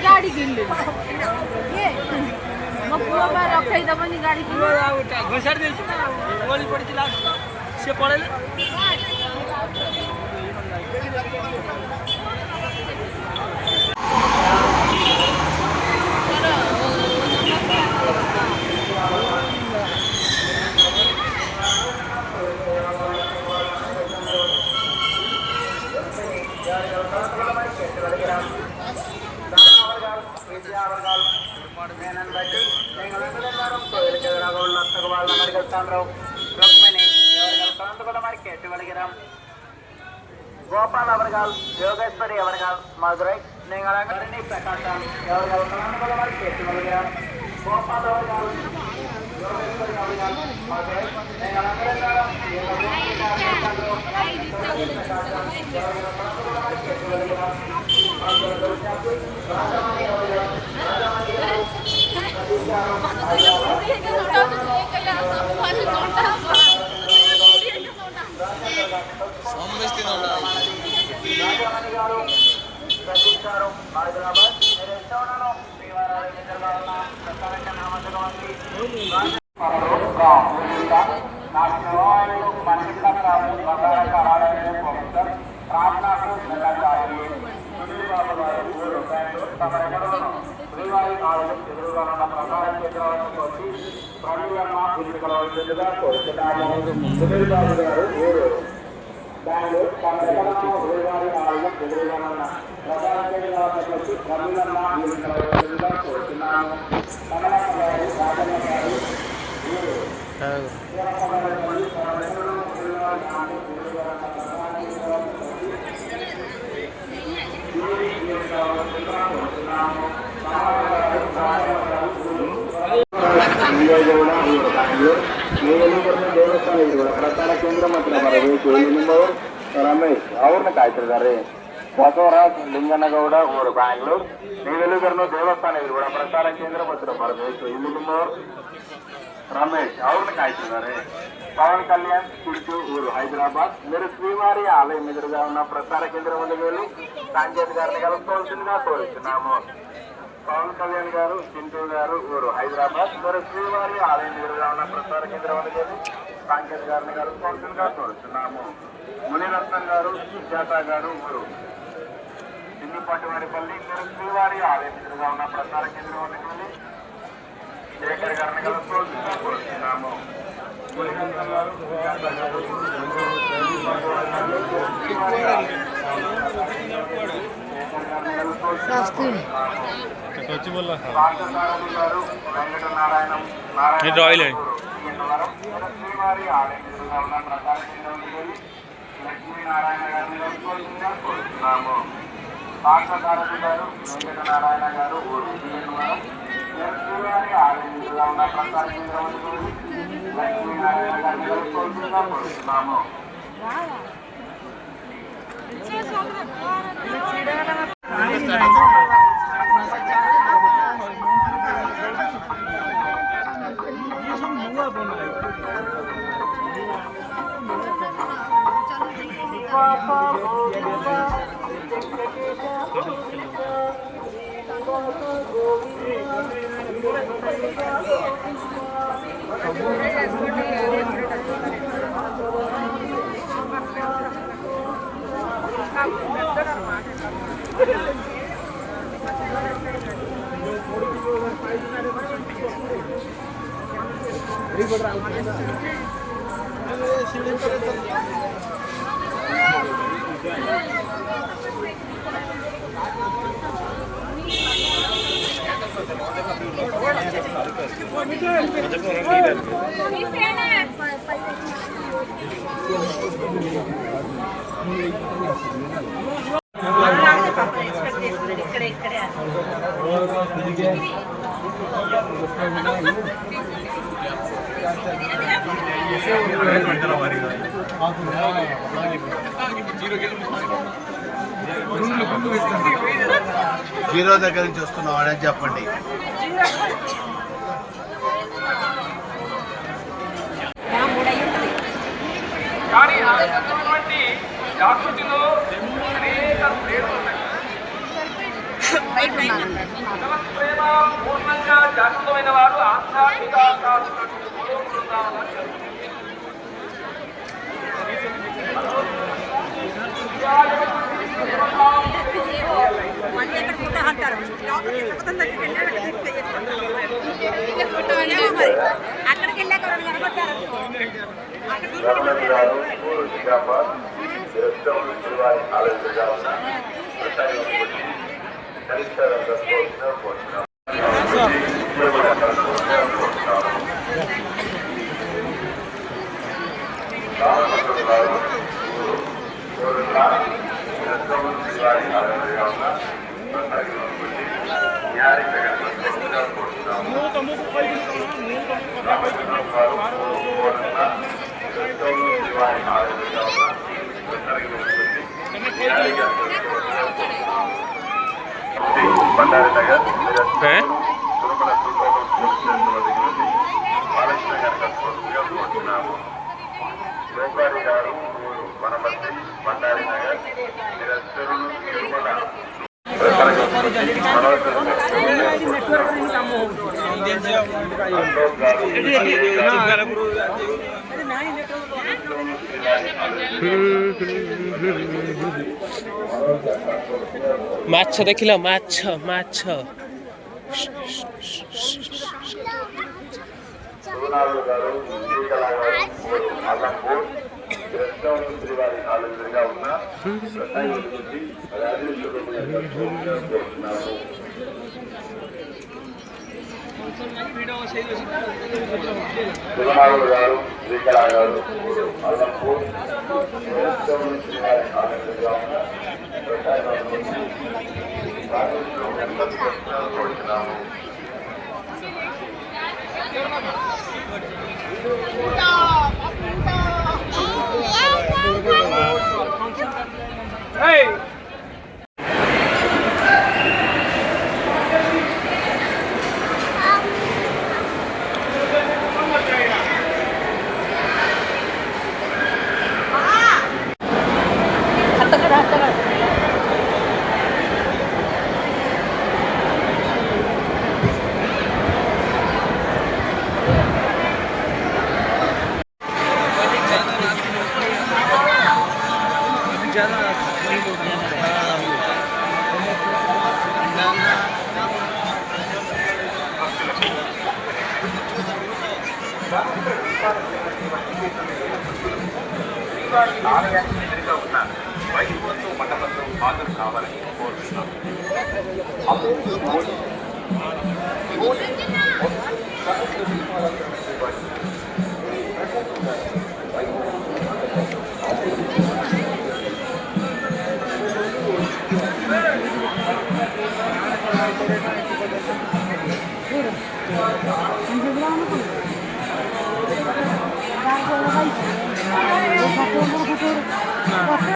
गाड़ी किन ले म पुरा बार रखाइ द पनि गाडी किन घोषण दिन्छ न गोली पडिछ लास्ट से पढेले गोपाल अवरगाल योगेश्वरी अवरगाल मदुरै निंगलंगरनी प्रकाशम अवरगाल नामगलवार केतुवलगिराम गोपाल अवरगाल योगेश्वरी अवरगाल मदुरै प्रसार केंद्र रमेश ಅವ್ರನ್ನ ಕಾಯ್ತಿದ್ದಾರೆ ಬಸವರಾಜ್ ಲಿಂಗನಗೌಡ ಊರು ಬ್ಯಾಂಗ್ಳೂರ್ ನೀವೆಲ್ಲರೂ ದೇವಸ್ಥಾನ ಕೂಡ ಪ್ರಸಾರ ಕೇಂದ್ರ ಮತ್ತು ಬರಬೇಕು ಇಲ್ಲಿ ನಿಮ್ಮವರು ರಮೇಶ್ ಅವ್ರನ್ನ ಕಾಯ್ತಿದ್ದಾರೆ పవన్ కళ్యాణ్ చిత్తూ ఊరు హైదరాబాద్ మీరు శ్రీవారి ఆలయం ఎదురుగా ఉన్న ప్రసార కేంద్రం ముందుకు వెళ్ళి సాంకేతిక గారిని కలుసుకోవాల్సిందిగా కోరుతున్నాము పవన్ కళ్యాణ్ గారు చింటూ గారు ఊరు హైదరాబాద్ మీరు శ్రీవారి ఆలయం ఎదురుగా ఉన్న ప్రసార కేంద్రం ముందుకు వెళ్ళి సాంకేతిక గారిని కలుసుకోవాల్సిందిగా కోరుతున్నాము మునిరత్నం గారు సుజాత గారు ఊరు చిన్నిపాటి వారిపల్లి మీరు శ్రీవారి ఆలయం ఎదురుగా ఉన్న ప్రసార కేంద్రం ముందుకు వెళ్ళి శేఖర్ గారిని కలుసుకోవాల్సిందిగా కోరుతున్నాము మునిరత్నం గారు సుజాత గారు వెంకటనారాయణం శ్రీవారి ఆలయం ఎదురుగా ఉన్న ప్రసార కేంద్రం లక్ష్మీనారాయణ గారిని కోరుతున్నాము పార్థసారథి గారు వెంకటనారాయణ గారు శ్రీవారి ఆలయం ఎదురుగా ఉన్న ప్రసార కేంద్రం లక్ష్మీనారాయణ గారిని కోరుతున్నాము జీరో దగ్గర నుంచి వస్తున్నావాడని చెప్పండి. కానీ అటువంటి జాగృతిలో అనేక ప్రేమలు ఉన్నాయి. ప్రేమ పూర్ణంగా జాగృతమైన వారు ఆధ్యాత్మిక అక్కడికి వెళ్ళాక కనబడ్డారు. రమణన్ గారు నిజామాబాద్ వారి ఆలోచనగా ఉన్న బండారి నగర్ తిరుమల మహాలక్ష్మి గారి కోరుతున్నాము. గోపారి గారు వనపర్తి బండారి నగర్ మీరందరూ తిరుమల ମାଛ ଦେଖିଲ ମାଛ ମାଛ సోనాలు గారు అల్లంపూర్ శ్రీవారి ఆలోచనగా ఉన్న కోరుతున్నాము. సుగుణాలు గారు శ్రీకళ గారు అల్లంపూర్ శ్రీవారి ఆలోచనగా ఉన్న కోరుతున్నాము. Hey! ఆలయానికి ఎదురుగా ఉన్న వైకుంఠ మండపంలో హాజరు కావాలని కోరుతున్నాం.